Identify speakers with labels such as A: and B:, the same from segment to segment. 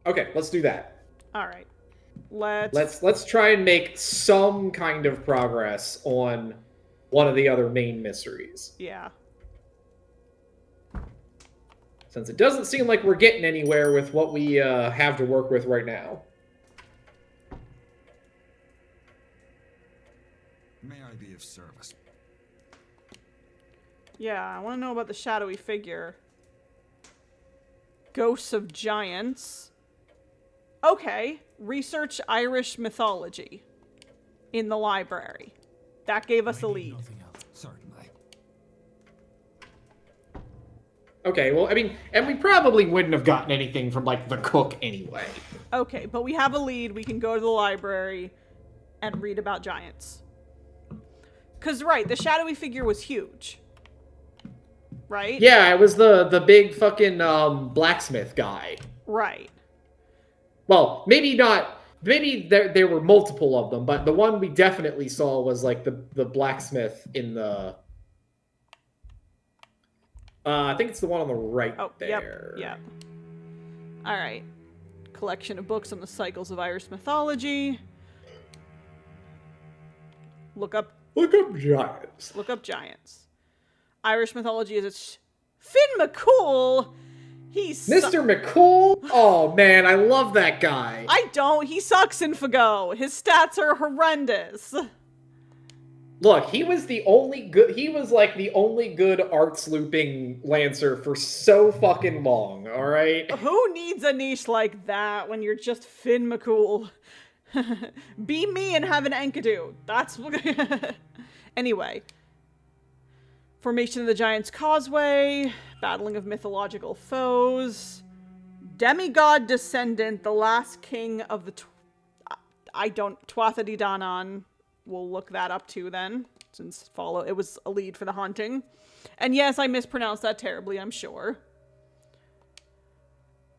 A: Okay, let's do that.
B: All right.
A: Let's try and make some kind of progress on one of the other main mysteries.
B: Yeah.
A: Since it doesn't seem like we're getting anywhere with what we have to work with right now.
C: May I be of service?
B: Yeah, I want to know about the shadowy figure. Ghosts of giants. Okay, research Irish mythology in the library. That gave us a lead.
C: Nothing else. Certainly.
A: Okay, well, I mean, and we probably wouldn't have gotten anything from, like, the cook anyway.
B: Okay, but we have a lead. We can go to the library and read about giants. Because, right, the shadowy figure was huge. Right?
A: Yeah, it was the big fucking blacksmith guy.
B: Right.
A: Well, maybe not. Maybe there were multiple of them, but the one we definitely saw was like the blacksmith in the. I think it's the one on the right there.
B: Yep. All right. Collection of books on the cycles of Irish mythology. Look up
A: giants.
B: Look up giants. Irish mythology is its Finn McCool. He's
A: Mr. McCool? Oh man, I love that guy.
B: I don't. He sucks in Fago. His stats are horrendous.
A: Look, he was the only good. He was like the only good arts looping lancer for so fucking long. All right.
B: Who needs a niche like that when you're just Finn McCool? Be me and have an Enkidu. That's anyway. Formation of the Giants' Causeway. Battling of mythological foes. Demigod descendant, the last king of the Tuatha Dé Danann. We'll look that up too then, since it was a lead for the haunting. And yes, I mispronounced that terribly, I'm sure.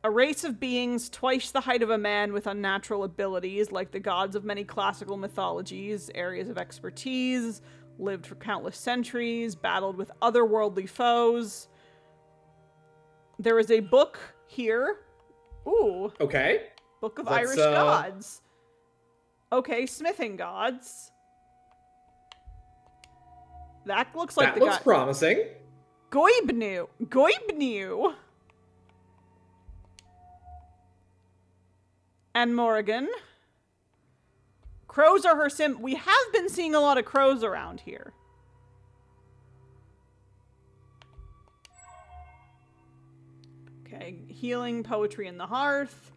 B: A race of beings twice the height of a man with unnatural abilities, like the gods of many classical mythologies, areas of expertise, lived for countless centuries, battled with otherworldly foes. There is a book here. Ooh.
A: Okay.
B: Book of Irish gods. Okay, smithing gods. That looks like
A: that looks promising.
B: Goibnu. And Morrigan. Crows are her sim. We have been seeing a lot of crows around here. Okay, healing, poetry in the hearth.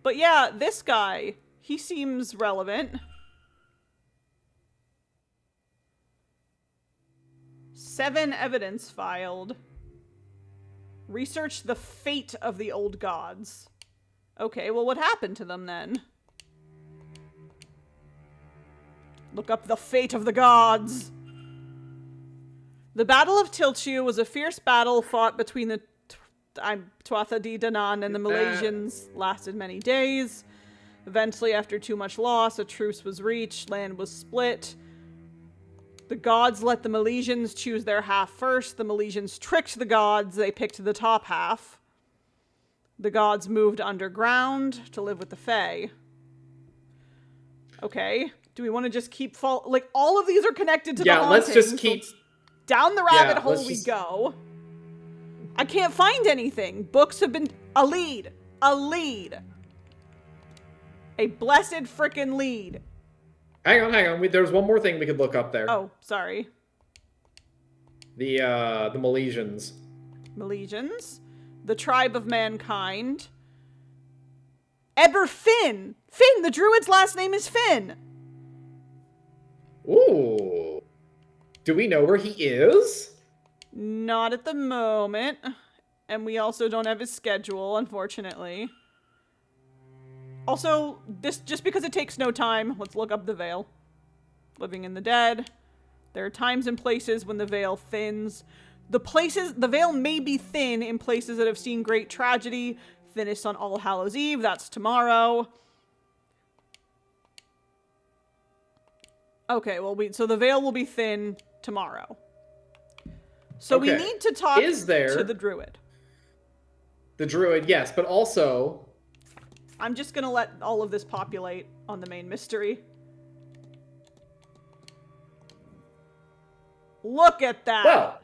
B: But yeah, this guy, he seems relevant. 7 evidence filed. Research the fate of the old gods. Okay, well, what happened to them then? Look up the fate of the gods. The Battle of Tilchu was a fierce battle fought between the Tuatha Dé Danann and the Malaysians. Lasted many days. Eventually, after too much loss, a truce was reached. Land was split. The gods let the Malaysians choose their half first. The Malaysians tricked the gods. They picked the top half. The gods moved underground to live with the Fae. Okay. Do we want to just keep like, all of these are connected to the haunting.
A: Let's just keep...
B: Down the rabbit hole we go. I can't find anything. Books have been... A lead. A blessed frickin' lead.
A: Hang on. There's one more thing we could look up there.
B: Oh, sorry.
A: The Malaysians.
B: Malaysians. The tribe of mankind. Eber Finn! Finn! The druid's last name is Finn!
A: Ooh. Do we know where he is?
B: Not at the moment. And we also don't have his schedule, unfortunately. Also, this just because it takes no time, let's look up the veil. Living in the dead. There are times and places when the veil thins. The veil may be thin in places that have seen great tragedy. Thinnest on All Hallows Eve, that's tomorrow. Okay, well, so the veil will be thin tomorrow. So we need to talk to the druid.
A: The druid, yes, but also,
B: I'm just gonna let all of this populate on the main mystery. Look at that!
A: Well,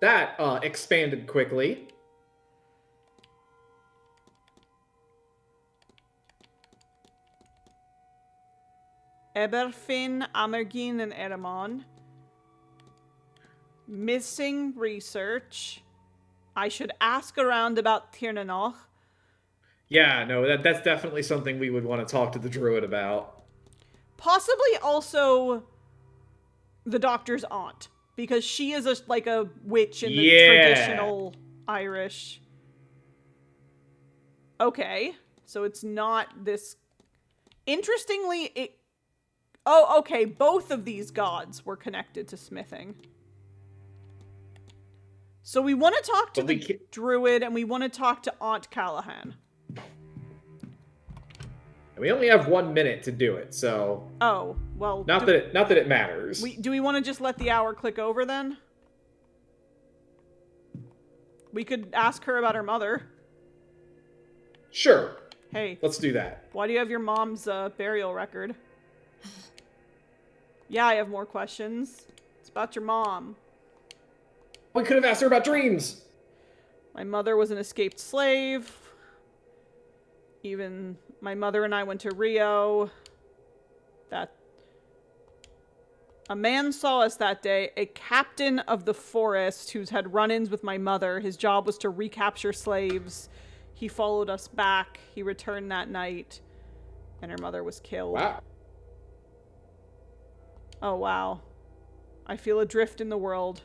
A: that expanded quickly.
B: Eberfin, Amergin, and Eramon. Missing research. I should ask around about Tirnanoch.
A: Yeah, no, that's definitely something we would want to talk to the druid about.
B: Possibly also the doctor's aunt, because she is like a witch in the traditional Irish. Okay, so it's not this. Interestingly, it. Oh, okay. Both of these gods were connected to smithing. So we want to talk to the druid, and we want to talk to Aunt Callahan.
A: We only have 1 minute to do it, so.
B: Oh, well.
A: Not that it matters.
B: Do we want to just let the hour click over then? We could ask her about her mother.
A: Sure.
B: Hey.
A: Let's do that.
B: Why do you have your mom's burial record? Yeah, I have more questions. It's about your mom.
A: We could have asked her about dreams.
B: My mother was an escaped slave. Even my mother and I went to Rio. A man saw us that day, a captain of the forest who's had run-ins with my mother. His job was to recapture slaves. He followed us back. He returned that night, and her mother was killed.
A: Wow.
B: Oh, wow. I feel adrift in the world.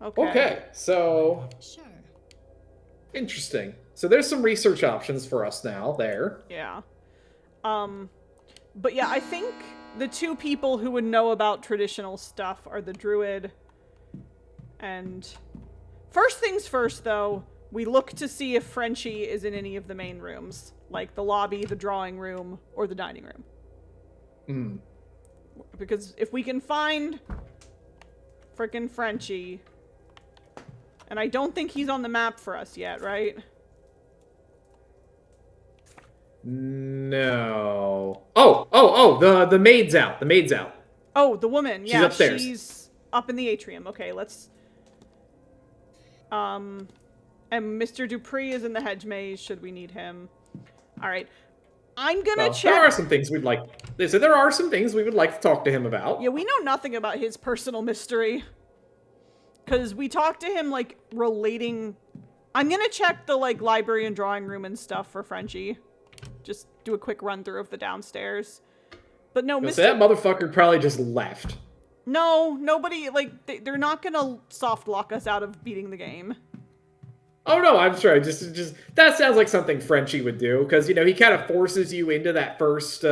A: Okay, so...
D: Sure.
A: Interesting. So there's some research options for us now, there.
B: Yeah. But yeah, I think the two people who would know about traditional stuff are the druid and... First things first, though, we look to see if Frenchy is in any of the main rooms. Like the lobby, the drawing room, or the dining room.
A: Hmm.
B: Because if we can find frickin' Frenchy... And I don't think he's on the map for us yet, right?
A: No. Oh, the maid's out. The maid's out.
B: Oh, the woman.
A: She's
B: Yeah,
A: upstairs.
B: She's up in the atrium. Okay, let's... And Mr. Dupree is in the hedge maze, should we need him. Alright. I'm gonna check...
A: There are some things we'd like... There are some things we would like to talk to him about.
B: Yeah, we know nothing about his personal mystery. Because we talked to him, like, relating... I'm gonna check the, like, library and drawing room and stuff for Frenchy. Just do a quick run-through of the downstairs. But no, Mr.
A: So that motherfucker probably just left.
B: No, nobody, like, they're not gonna soft-lock us out of beating the game.
A: Oh no, I'm sure. Just that sounds like something Frenchy would do, because, you know, he kind of forces you into that first...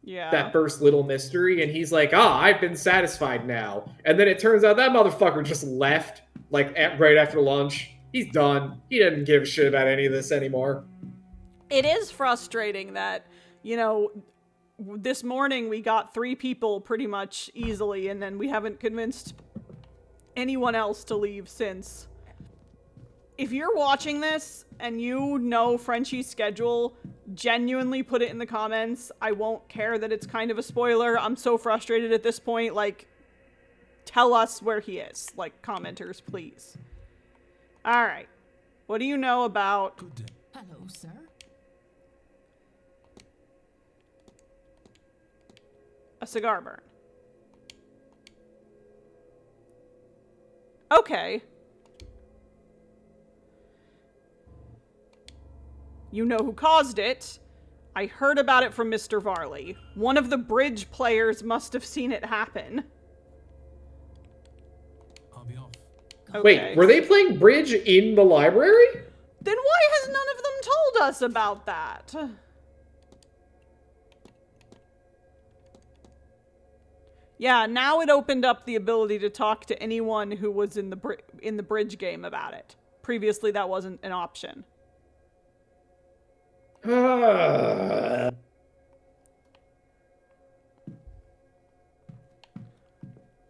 B: Yeah.
A: That first little mystery, and he's like, I've been satisfied now. And then it turns out that motherfucker just left, like, right after lunch. He's done. He doesn't give a shit about any of this anymore.
B: It is frustrating that, you know, this morning we got 3 people pretty much easily, and then we haven't convinced anyone else to leave since. If you're watching this and you know Frenchy's schedule, genuinely put it in the comments. I won't care that it's kind of a spoiler. I'm so frustrated at this point. Like, tell us where he is. Like, commenters, please. Alright. What do you know about...
D: Good day. Hello, sir.
B: a cigar burn? Okay. You know who caused it. I heard about it from Mr. Varley. One of the bridge players must have seen it happen.
C: I'll be off.
B: Okay.
A: Wait, were they playing bridge in the library?
B: Then why has none of them told us about that? Yeah, now it opened up the ability to talk to anyone who was in the bridge game about it. Previously, that wasn't an option.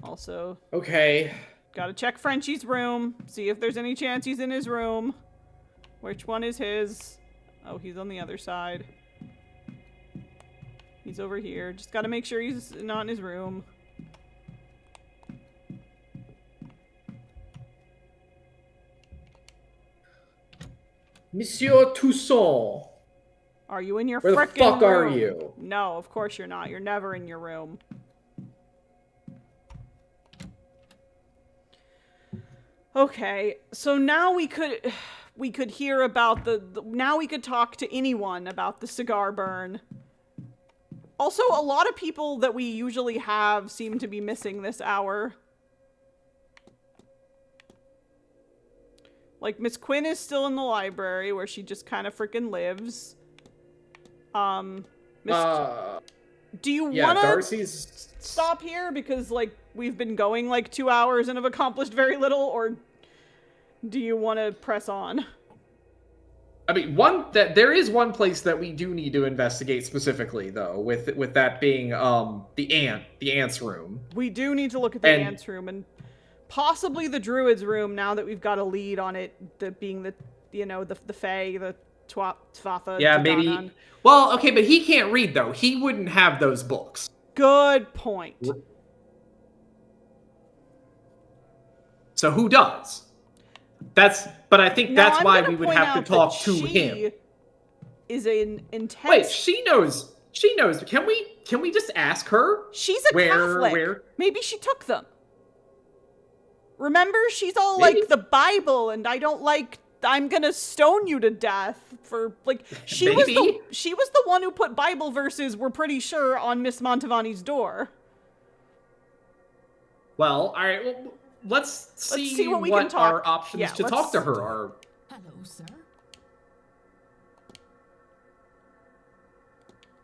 B: Also,
A: Okay.
B: gotta check Frenchy's room, see if there's any chance he's in his room. Which one is his? Oh, he's on the other side. He's over here. Just gotta make sure he's not in his room.
A: Monsieur Toussaint.
B: Are you in your
A: Where the
B: frickin'
A: fuck are
B: room?
A: you?
B: No, of course you're not. You're never in your room. Okay, so now we could hear about now we could talk to anyone about the cigar burn. Also, a lot of people that we usually have seem to be missing this hour. Like, Miss Quinn is still in the library where she just kind of freaking lives. Do you wanna
A: Darcy's
B: stop here because, like, we've been going like 2 hours and have accomplished very little, or do you want to press on?
A: I mean, there is one place that we do need to investigate specifically, though, with that being the ant's room.
B: We do need to look at the ant's room and possibly the druid's room now that we've got a lead on it, being the fae, the Tfatha.
A: Yeah, maybe. Well, okay, but he can't read though. He wouldn't have those books.
B: Good point.
A: So who does? But I think that's why we would have to talk to him.
B: Is an intense.
A: Wait, she knows. She knows. Can we just ask her?
B: She's a Catholic. Maybe she took them. Remember, she's all like the Bible, and I'm gonna stone you to death for like. She was the one who put Bible verses, we're pretty sure, on Miss Montavani's door.
A: Well, all right. Well, let's see what our options to talk to her are.
D: Hello, sir.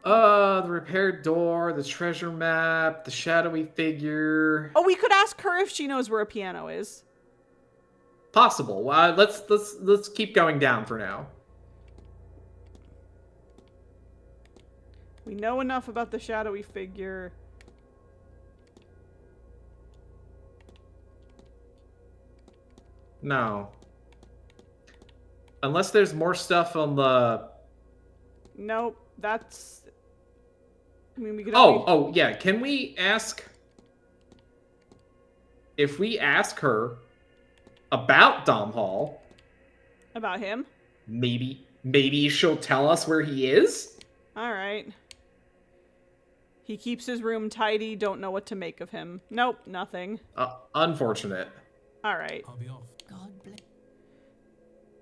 A: The repaired door, the treasure map, the shadowy figure.
B: Oh, we could ask her if she knows where a piano is.
A: Possible. Let's keep going down for now.
B: We know enough about the shadowy figure.
A: No. Unless there's more stuff on the...
B: Nope, that's... I mean, we could
A: Oh, yeah. Can we ask... If we ask her about Dom Hall...
B: About him?
A: Maybe she'll tell us where he is?
B: Alright. He keeps his room tidy, don't know what to make of him. Nope, nothing.
A: Unfortunate.
B: Alright.
C: I'll be off.
D: God bless.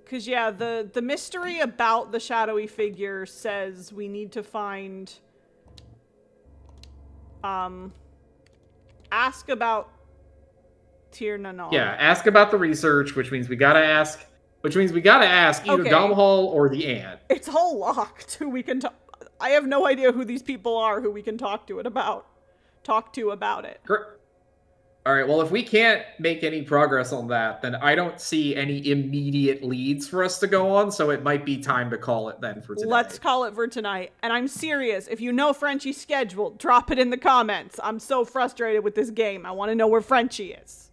B: Because, yeah, the mystery about the shadowy figure says we need to find... Ask about Tir Nanar.
A: Yeah, ask about the research, which means we gotta ask either Dom Hall or the Ant.
B: It's all locked. Who we can talk... I have no idea who these people are who we can talk to about it.
A: All right, well, if we can't make any progress on that, then I don't see any immediate leads for us to go on, so it might be time to call it then for today.
B: Let's call it for tonight. And I'm serious. If you know Frenchy's schedule, drop it in the comments. I'm so frustrated with this game. I want to know where Frenchy is.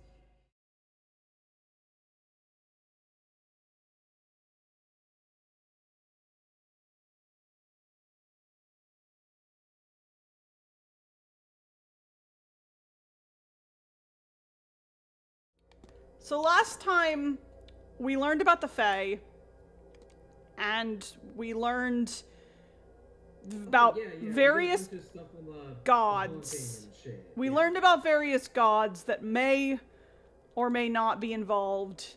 B: So last time, we learned about the Fae, and we learned about various gods. We learned about various gods that may or may not be involved.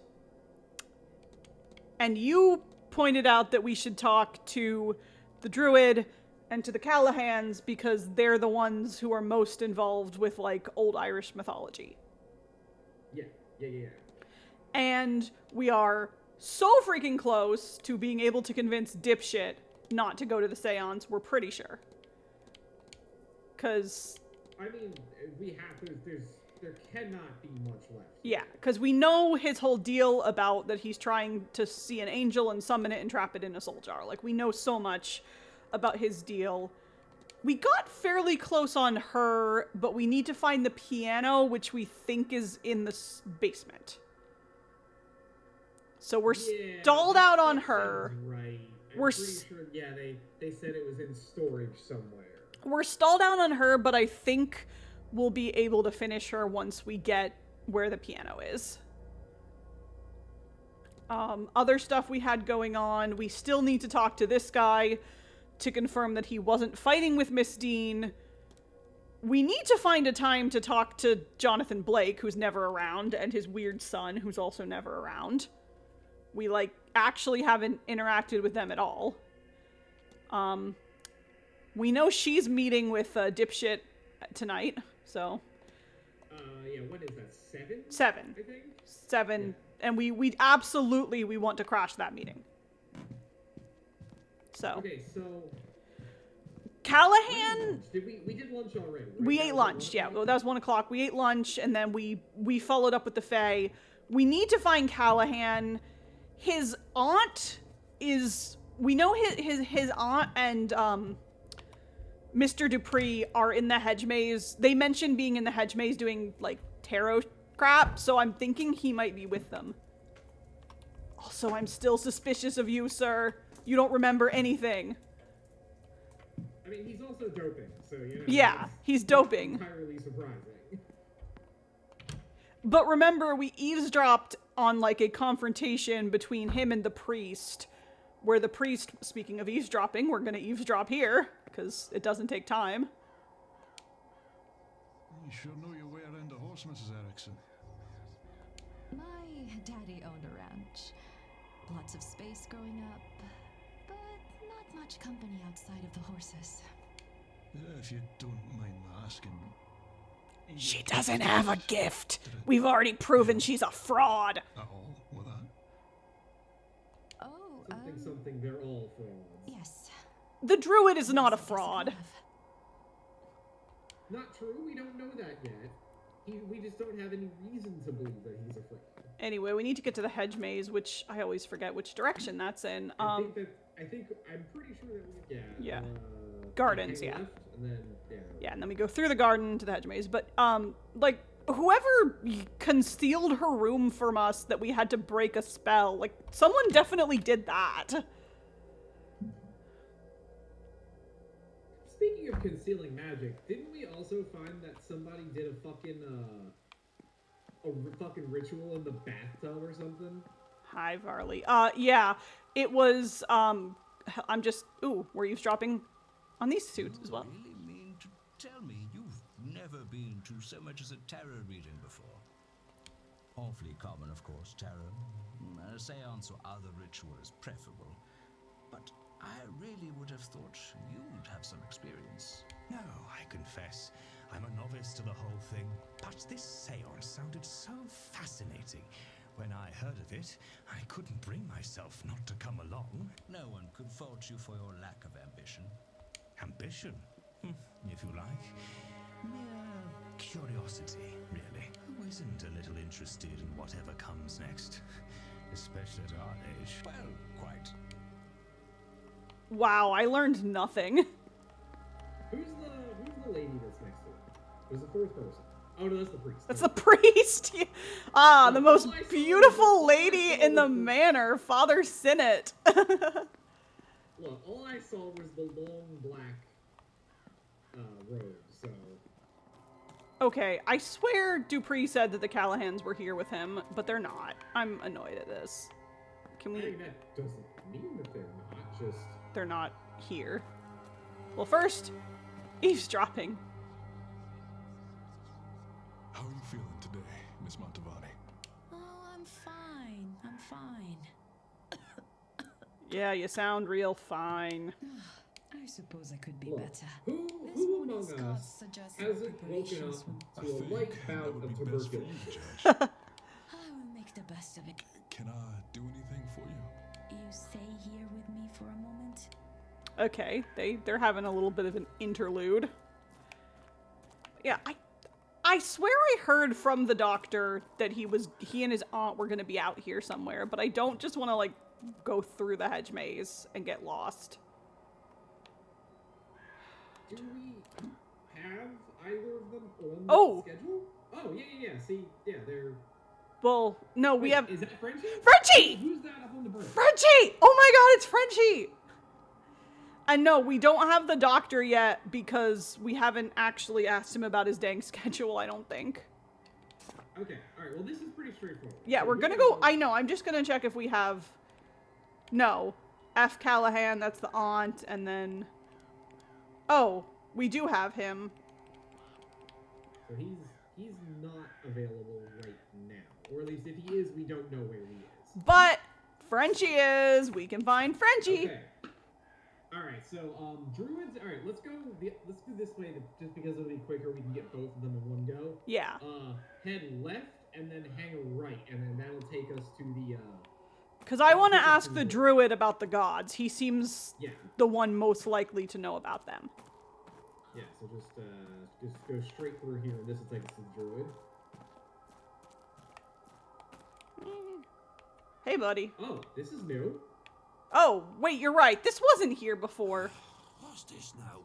B: And you pointed out that we should talk to the Druid and to the Callahans because they're the ones who are most involved with, like, old Irish mythology.
A: Yeah.
B: And we are so freaking close to being able to convince Dipshit not to go to the Seance, we're pretty sure. Because...
A: I mean, there cannot be much left.
B: Yeah, because we know his whole deal about that he's trying to see an angel and summon it and trap it in a soul jar. Like, we know so much about his deal. We got fairly close on her, but we need to find the piano, which we think is in the basement. So we're
A: Yeah,
B: stalled
A: that-
B: out on
A: that
B: her.
A: sounds right. I'm
B: We're
A: pretty sure. Yeah, they said it was in storage somewhere.
B: We're stalled out on her, but I think we'll be able to finish her once we get where the piano is. Other stuff we had going on. We still need to talk to this guy to confirm that he wasn't fighting with Miss Dean. We need to find a time to talk to Jonathan Blake, who's never around, and his weird son, who's also never around. We, like, actually haven't interacted with them at all. We know she's meeting with Dipshit tonight, so...
A: Yeah, what is that, 7?
B: 7.
A: I think?
B: 7.
A: Yeah.
B: And we absolutely, we want to crash that meeting. So...
A: Okay, so...
B: Callahan...
A: We did lunch already, right?
B: We
A: That
B: ate
A: was at
B: lunch,
A: 1
B: yeah.
A: o'clock?
B: Well, that was 1 o'clock. We ate lunch, and then we followed up with the Fae. We need to find Callahan. His aunt is... We know his aunt and Mr. Dupree are in the hedge maze. They mentioned being in the hedge maze doing, like, tarot crap, so I'm thinking he might be with them. Also, I'm still suspicious of you, sir. You don't remember anything.
A: I mean, he's also doping, so, you know...
B: Yeah,
A: it's
B: he's
A: not
B: doping.
A: entirely surprising.
B: But remember, we eavesdropped on, like, a confrontation between him and the priest, where the priest, speaking of eavesdropping, we're gonna eavesdrop here, because it doesn't take time.
C: You sure know your way around the horse, Mrs. Erickson.
D: My daddy owned a ranch. Lots of space growing up, but not much company outside of the horses.
C: If you don't mind my asking.
B: She doesn't have a gift. We've already proven she's a fraud.
C: At all with that?
D: Oh,
A: Something, they're all frauds.
D: yes.
B: The druid is not a
D: Yes, I guess
B: fraud.
D: I have.
A: Not true, we don't know that yet. We just don't have any reason to believe that he's a fraud.
B: Anyway, we need to get to the hedge maze, which I always forget which direction that's in.
A: I'm pretty sure that
B: Yeah.
A: uh,
B: Gardens,
A: hang
B: yeah.
A: left, and then,
B: Yeah, and then we go through the garden to the hedge maze. But, like, whoever concealed her room from us that we had to break a spell, like, someone definitely did that.
A: Speaking of concealing magic, didn't we also find that somebody did a fucking ritual in the bathtub or something?
B: Hi, Varley. Yeah, it was, ooh, we're eavesdropping on these suits as well.
E: You really mean to tell me you've never been to so much as a tarot reading before? Awfully common, of course, tarot. A seance or other ritual is preferable. But I really would have thought you'd have some experience.
F: No, I confess, I'm a novice to the whole thing. But this seance sounded so fascinating. When I heard of it, I couldn't bring myself not to come along.
E: No one could fault you for your lack of ambition.
F: Ambition, if you like. Mere curiosity, really. Who isn't a little interested in whatever comes next? Especially at our age.
E: Well, quite.
B: Wow, I learned nothing.
A: Who's the lady that's next to it? There's a fourth person. Oh no, that's the priest.
B: That's the priest. The most beautiful lady in the manor, Father Sinnott.
A: Look, all I saw was the long black robe, so...
B: Okay, I swear Dupree said that the Callahans were here with him, but they're not. I'm annoyed at this. Can
A: I
B: we...
A: mean, that doesn't mean that they're not, just...
B: They're not here. Well, first, eavesdropping.
C: How are you feeling today, Miss Montevani?
D: Oh, I'm fine. I'm fine.
B: Yeah, you sound real fine.
D: I suppose I could be
A: Look,
D: better.
A: who
D: This
A: among
D: morning's
A: us
D: cause suggests
A: hasn't woken
D: preparations
A: up
D: will...
A: to a light bout
C: that would
A: of
C: be best for you,
A: tuberculosis?
C: Judge.
D: I will make the best of it.
C: Can I do anything for you?
D: You stay here with me for a moment?
B: Okay, they're having a little bit of an interlude. Yeah, I swear I heard from the doctor that he and his aunt were gonna be out here somewhere, but I don't just want to, like, go through the hedge maze and get lost.
A: Do we have either of them on
B: Oh!
A: the schedule? Oh, yeah. See, yeah, they're
B: Well, no, we
A: Wait,
B: have...
A: Is that Frenchy?
B: Frenchy!
A: Who's that up on the bridge?
B: Frenchy! Oh my god, it's Frenchy! And no, we don't have the doctor yet because we haven't actually asked him about his dang schedule, I don't think.
A: Okay, alright, well this is pretty straightforward.
B: Yeah,
A: So
B: we're
A: we
B: gonna
A: have-
B: go... I know, I'm just gonna check if we have... No. F. Callahan, that's the aunt, and then... Oh, we do have him.
A: So he's not available right now. Or at least if he is, we don't know where he is.
B: But Frenchy is. We can find Frenchy.
A: Okay. Alright, so, druids... Alright, let's do this way, just because it'll be quicker, we can get both of them in one go.
B: Yeah.
A: Head left, and then hang right, and then that'll take us to the,
B: Because I want to ask the druid about the gods. He seems
A: yeah.
B: the one most likely to know about them.
A: Yeah, so just go straight through here, and this will take us to the druid.
B: Hey, buddy.
A: Oh, this is new.
B: Oh, wait, you're right. This wasn't here before.
E: What's this now?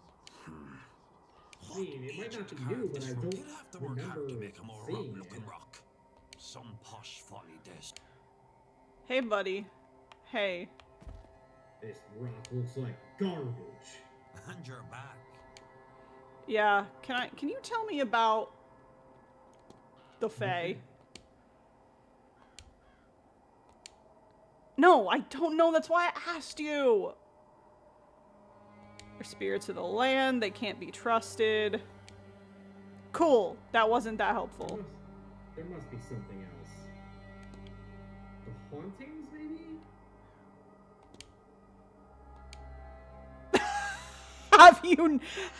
A: I mean, it might not be new, but I don't remember seeing it.
E: rock. Some posh folly desk.
B: Hey, buddy. Hey.
A: This rock looks like garbage.
E: And you're back.
B: Yeah, can you tell me about the Fae? No, I don't know. That's why I asked you. They're spirits of the land. They can't be trusted. Cool. That wasn't that helpful.
A: There must be something else. The hauntings, maybe?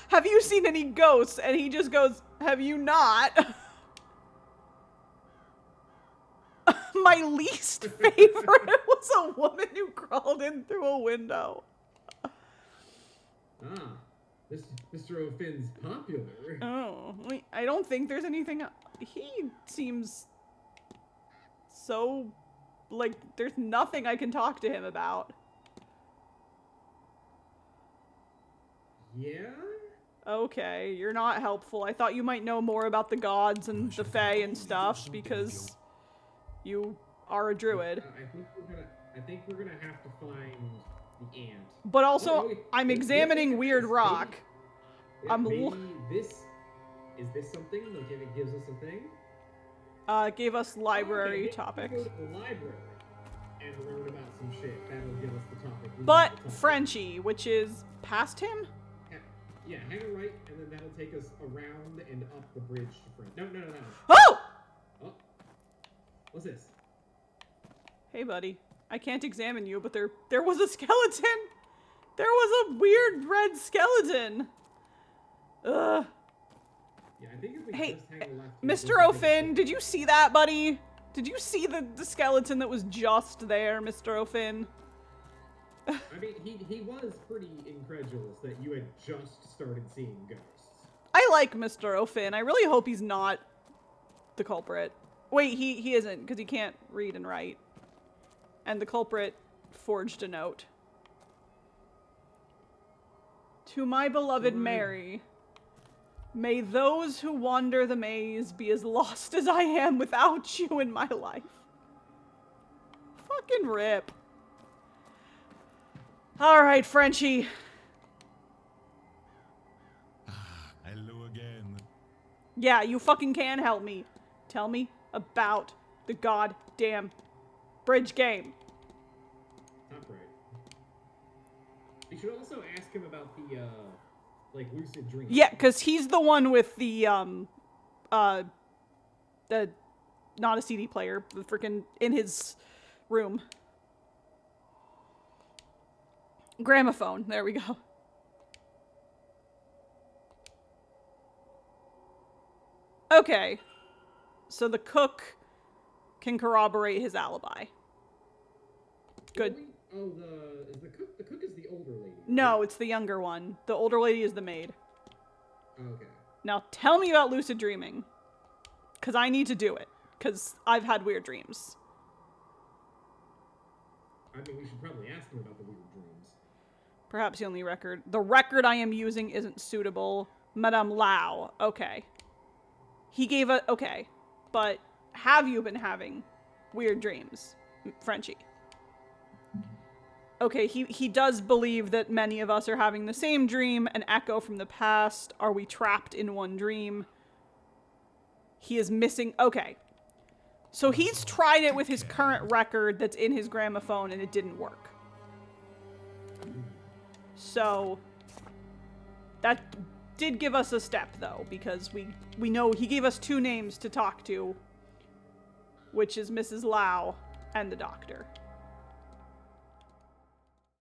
B: Have you seen any ghosts? And he just goes, have you not? My least favorite was a woman who crawled in through a window.
A: Ah, Mr. O'Finn's popular.
B: Oh, wait, I don't think there's anything. He seems so like there's nothing I can talk to him about.
A: Yeah?
B: Okay, you're not helpful. I thought you might know more about the gods and the Fae and stuff because you are a druid.
A: I think we're gonna have to find the ant.
B: But also,
A: Oh, wait,
B: I'm
A: wait,
B: examining
A: wait,
B: weird
A: maybe-
B: rock.
A: Yeah,
B: I'm
A: maybe
B: l-
A: this something? Like if it gives us a thing?
B: It gave us library
A: Okay, maybe
B: topics.
A: Go to the library and learn about some shit. That'll give us the topic. we
B: But
A: need to talk
B: Frenchy, which is past him?
A: about. Yeah, hang a right, and then that'll take us around and up the bridge to French. No.
B: Oh!
A: Oh. What's this?
B: Hey, buddy. I can't examine you, but there was a skeleton! There was a weird red skeleton! Ugh.
A: Yeah, I think if we
B: Hey,
A: just hang a left.
B: Mr. O'Finn, did you see that, buddy? Did you see the skeleton that was just there, Mr. O'Finn?
A: I mean, he was pretty incredulous that you had just started seeing ghosts.
B: I like Mr. O'Finn. I really hope he's not the culprit. Wait, he isn't, because he can't read and write. And the culprit forged a note. To my beloved Mary, may those who wander the maze be as lost as I am without you in my life. Fucking rip. Alright, Frenchy.
C: Hello again.
B: Yeah, you fucking can help me. Tell me about the goddamn bridge game.
A: Top right. You should also ask him about the, like, lucid dreams.
B: Yeah, because he's the one with the not a CD player, the freaking in his room. Gramophone. There we go. Okay. So the cook can corroborate his alibi. Good.
A: The cook is the older lady.
B: No, it's the younger one. The older lady is the maid.
A: Okay.
B: Now tell me about lucid dreaming. Because I need to do it. Because I've had weird dreams.
A: I mean, we should probably ask him about the weird dreams.
B: Perhaps the only record. The record I am using isn't suitable. Madame Lau. Okay. He gave a... Okay. But have you been having weird dreams, Frenchy? Okay, he does believe that many of us are having the same dream, an echo from the past. Are we trapped in one dream? He is missing... Okay. So he's tried it with his current record that's in his gramophone, and it didn't work. So that did give us a step, though, because we know he gave us 2 names to talk to, which is Mrs. Lau and the doctor.